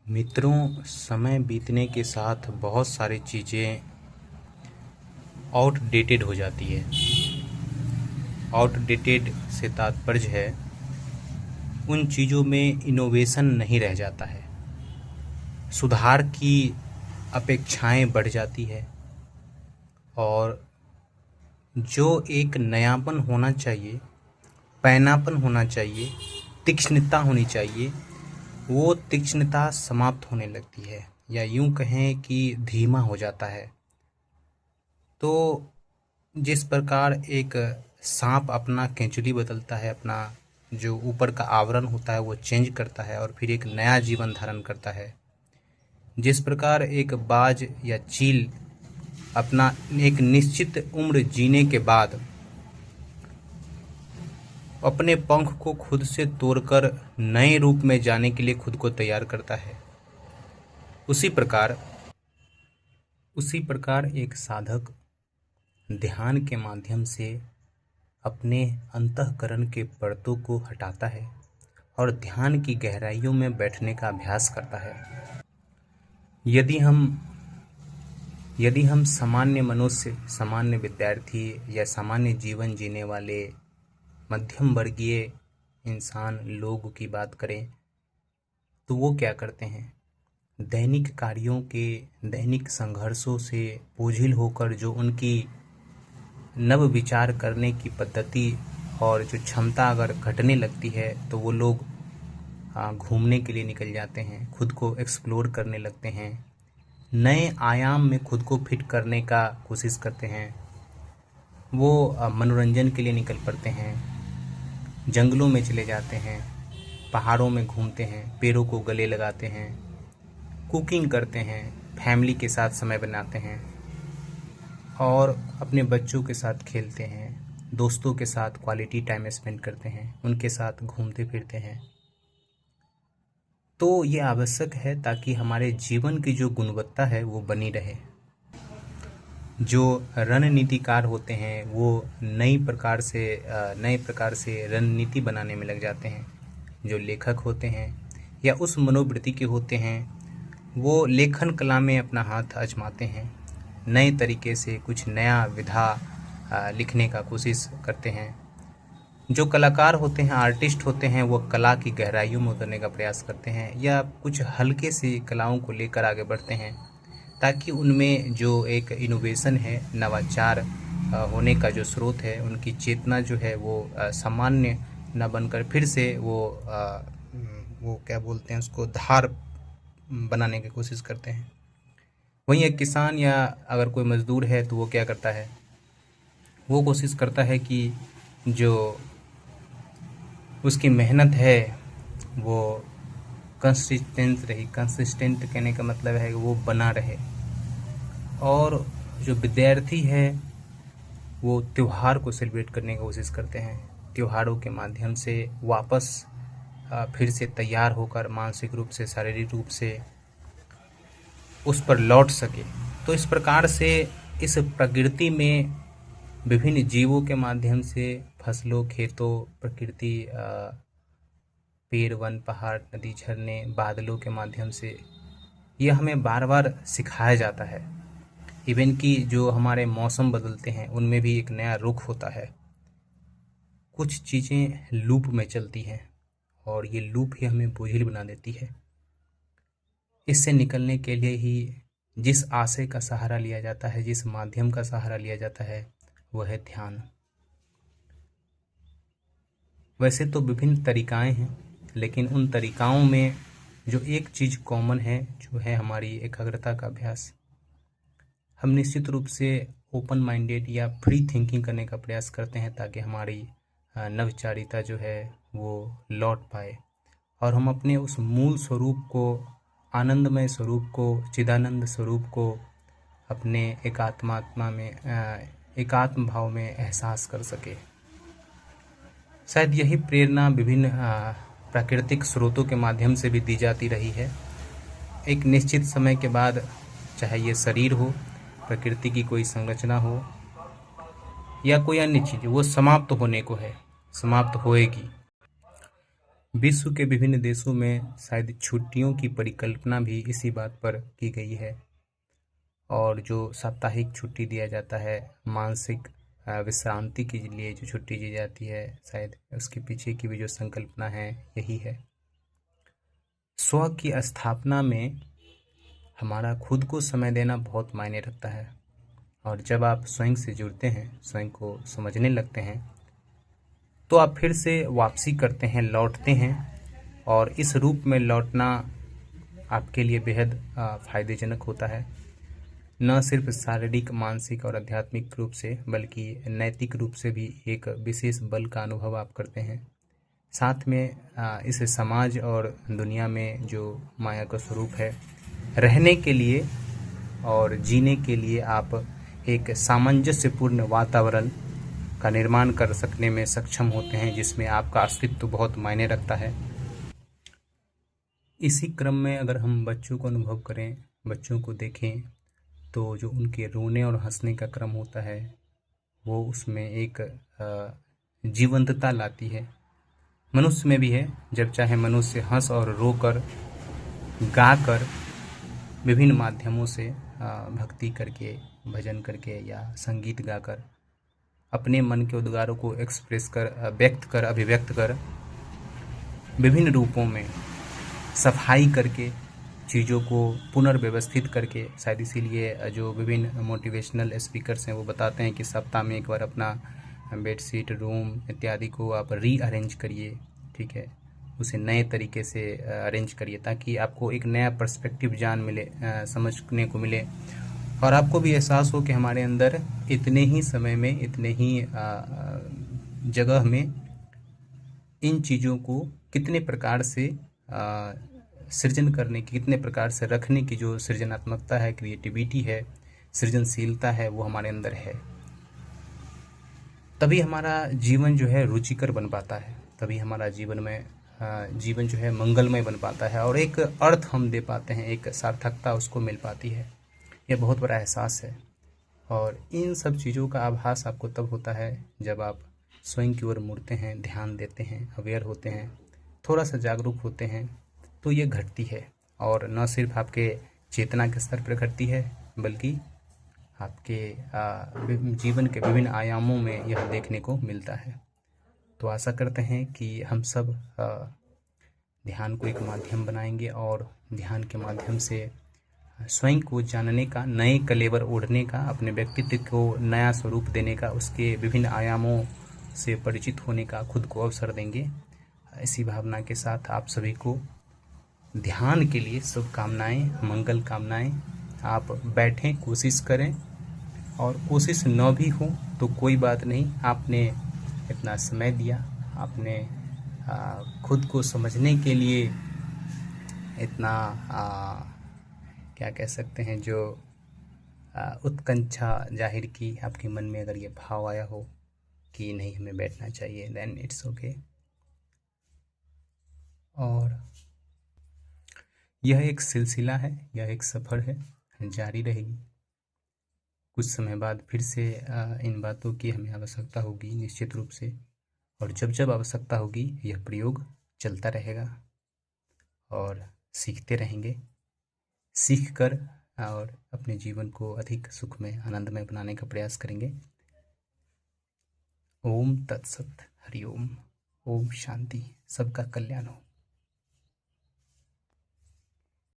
मित्रों, समय बीतने के साथ बहुत सारी चीज़ें आउटडेटेड हो जाती है। आउटडेटेड से तात्पर्य है उन चीज़ों में इनोवेशन नहीं रह जाता है, सुधार की अपेक्षाएं बढ़ जाती है और जो एक नयापन होना चाहिए, पैनापन होना चाहिए, तीक्ष्णता होनी चाहिए, वो तीक्ष्णता समाप्त होने लगती है या यूं कहें कि धीमा हो जाता है। तो जिस प्रकार एक सांप अपना केंचुली बदलता है, अपना जो ऊपर का आवरण होता है वो चेंज करता है और फिर एक नया जीवन धारण करता है, जिस प्रकार एक बाज या चील अपना एक निश्चित उम्र जीने के बाद अपने पंख को खुद से तोड़कर नए रूप में जाने के लिए खुद को तैयार करता है, उसी प्रकार एक साधक ध्यान के माध्यम से अपने अंतःकरण के परतों को हटाता है और ध्यान की गहराइयों में बैठने का अभ्यास करता है। यदि हम सामान्य मनुष्य, सामान्य विद्यार्थी या सामान्य जीवन जीने वाले मध्यम वर्गीय इंसान लोगों की बात करें तो वो क्या करते हैं? दैनिक कार्यों के, दैनिक संघर्षों से बोझिल होकर जो उनकी नव विचार करने की पद्धति और जो क्षमता अगर घटने लगती है तो वो लोग घूमने के लिए निकल जाते हैं, खुद को एक्सप्लोर करने लगते हैं, नए आयाम में खुद को फिट करने का कोशिश करते हैं। वो मनोरंजन के लिए निकल पड़ते हैं, जंगलों में चले जाते हैं, पहाड़ों में घूमते हैं, पेड़ों को गले लगाते हैं, कुकिंग करते हैं, फैमिली के साथ समय बनाते हैं और अपने बच्चों के साथ खेलते हैं, दोस्तों के साथ क्वालिटी टाइम स्पेंड करते हैं, उनके साथ घूमते फिरते हैं। तो ये आवश्यक है ताकि हमारे जीवन की जो गुणवत्ता है वो बनी रहे। जो रणनीतिकार होते हैं वो नए प्रकार से रणनीति बनाने में लग जाते हैं। जो लेखक होते हैं या उस मनोवृत्ति के होते हैं वो लेखन कला में अपना हाथ आजमाते हैं, नए तरीके से कुछ नया विधा लिखने का कोशिश करते हैं। जो कलाकार होते हैं, आर्टिस्ट होते हैं, वो कला की गहराइयों में उतरने का प्रयास करते हैं या कुछ हल्के से कलाओं को लेकर आगे बढ़ते हैं ताकि उनमें जो एक इनोवेशन है, नवाचार होने का जो स्रोत है, उनकी चेतना जो है वो सामान्य न बनकर फिर से वो क्या बोलते हैं उसको, धार बनाने की कोशिश करते हैं। वहीं एक किसान या अगर कोई मजदूर है तो वो क्या करता है, वो कोशिश करता है कि जो उसकी मेहनत है वो कंसिस्टेंट कहने का मतलब है कि वो बना रहे। और जो विद्यार्थी है वो त्यौहार को सेलिब्रेट करने की कोशिश करते हैं, त्योहारों के माध्यम से वापस फिर से तैयार होकर मानसिक रूप से, शारीरिक रूप से उस पर लौट सके। तो इस प्रकार से इस प्रकृति में विभिन्न जीवों के माध्यम से, फसलों, खेतों, प्रकृति, पेड़, वन, पहाड़, नदी, झरने, बादलों के माध्यम से ये हमें बार बार सिखाया जाता है। इवन कि जो हमारे मौसम बदलते हैं उनमें भी एक नया रुख होता है। कुछ चीज़ें लूप में चलती हैं और ये लूप ही हमें बोझिल बना देती है। इससे निकलने के लिए ही जिस आशय का सहारा लिया जाता है, जिस माध्यम का सहारा लिया जाता है, वह है ध्यान। वैसे तो विभिन्न तरीकाएं हैं, लेकिन उन तरीकाओं में जो एक चीज़ कॉमन है जो है हमारी एकाग्रता का अभ्यास। हम निश्चित रूप से ओपन माइंडेड या फ्री थिंकिंग करने का प्रयास करते हैं ताकि हमारी नवचारिता जो है वो लौट पाए और हम अपने उस मूल स्वरूप को, आनंदमय स्वरूप को, चिदानंद स्वरूप को अपने एकात्म भाव में एहसास कर सके। शायद यही प्रेरणा विभिन्न प्राकृतिक स्रोतों के माध्यम से भी दी जाती रही है। एक निश्चित समय के बाद, चाहे ये शरीर हो, प्रकृति की कोई संरचना हो या कोई अन्य चीज़, वो समाप्त होने को है, समाप्त होएगी। विश्व के विभिन्न देशों में शायद छुट्टियों की परिकल्पना भी इसी बात पर की गई है। और जो साप्ताहिक छुट्टी दिया जाता है, मानसिक विश्रांति के लिए जो छुट्टी दी जाती है, शायद उसके पीछे की भी जो संकल्पना है यही है। स्व की स्थापना में हमारा खुद को समय देना बहुत मायने रखता है। और जब आप स्वयं से जुड़ते हैं, स्वयं को समझने लगते हैं, तो आप फिर से वापसी करते हैं, लौटते हैं। और इस रूप में लौटना आपके लिए बेहद फायदेजनक होता है, न सिर्फ शारीरिक, मानसिक और आध्यात्मिक रूप से, बल्कि नैतिक रूप से भी एक विशेष बल का अनुभव आप करते हैं। साथ में इस समाज और दुनिया में जो माया का स्वरूप है, रहने के लिए और जीने के लिए आप एक सामंजस्यपूर्ण वातावरण का निर्माण कर सकने में सक्षम होते हैं, जिसमें आपका अस्तित्व बहुत मायने रखता है। इसी क्रम में अगर हम बच्चों को अनुभव करें, बच्चों को देखें, तो जो उनके रोने और हंसने का क्रम होता है, वो उसमें एक जीवंतता लाती है। मनुष्य में भी है। जब चाहे मनुष्य हंस और रो कर, गा कर, विभिन्न माध्यमों से भक्ति करके, भजन करके या संगीत गाकर अपने मन के उद्गारों को एक्सप्रेस कर, व्यक्त कर, अभिव्यक्त कर, विभिन्न रूपों में सफाई करके, चीज़ों को पुनर्व्यवस्थित करके, शायद इसीलिए जो विभिन्न मोटिवेशनल स्पीकर्स हैं वो बताते हैं कि सप्ताह में एक बार अपना बेडशीट, रूम इत्यादि को आप रीअरेंज करिए, ठीक है, उसे नए तरीके से अरेंज करिए, ताकि आपको एक नया पर्सपेक्टिव जान मिले, समझने को मिले, और आपको भी एहसास हो कि हमारे अंदर इतने ही समय में, इतने ही जगह में इन चीज़ों को कितने प्रकार से सृजन करने की, कितने प्रकार से रखने की जो सृजनात्मकता है, क्रिएटिविटी है, सृजनशीलता है, वो हमारे अंदर है। तभी हमारा जीवन जो है रुचिकर बन पाता है, तभी हमारा जीवन जो है मंगलमय बन पाता है, और एक अर्थ हम दे पाते हैं, एक सार्थकता उसको मिल पाती है। यह बहुत बड़ा एहसास है। और इन सब चीज़ों का आभास आपको तब होता है जब आप स्वयं की ओर मुड़ते हैं, ध्यान देते हैं, अवेयर होते हैं, थोड़ा सा जागरूक होते हैं, तो ये घटती है। और न सिर्फ आपके चेतना के स्तर पर घटती है, बल्कि आपके जीवन के विभिन्न आयामों में यह देखने को मिलता है। तो आशा करते हैं कि हम सब ध्यान को एक माध्यम बनाएंगे, और ध्यान के माध्यम से स्वयं को जानने का, नए कलेवर ओढ़ने का, अपने व्यक्तित्व को नया स्वरूप देने का, उसके विभिन्न आयामों से परिचित होने का खुद को अवसर देंगे। इसी भावना के साथ आप सभी को ध्यान के लिए शुभकामनाएं, मंगल कामनाएं। आप बैठें, कोशिश करें, और कोशिश न भी हो तो कोई बात नहीं, आपने इतना समय दिया, आपने खुद को समझने के लिए इतना क्या कह सकते हैं, जो उत्कंठा जाहिर की, आपके मन में अगर ये भाव आया हो कि नहीं हमें बैठना चाहिए, देन इट्स ओके। और यह एक सिलसिला है, यह एक सफ़र है, जारी रहेगी। कुछ समय बाद फिर से इन बातों की हमें आवश्यकता होगी, निश्चित रूप से। और जब जब आवश्यकता होगी, यह प्रयोग चलता रहेगा, और सीखते रहेंगे, सीख कर और अपने जीवन को अधिक सुखमय, आनंदमय बनाने का प्रयास करेंगे। ओम तत्सत, हरिओम, ओम शांति, सबका कल्याण हो।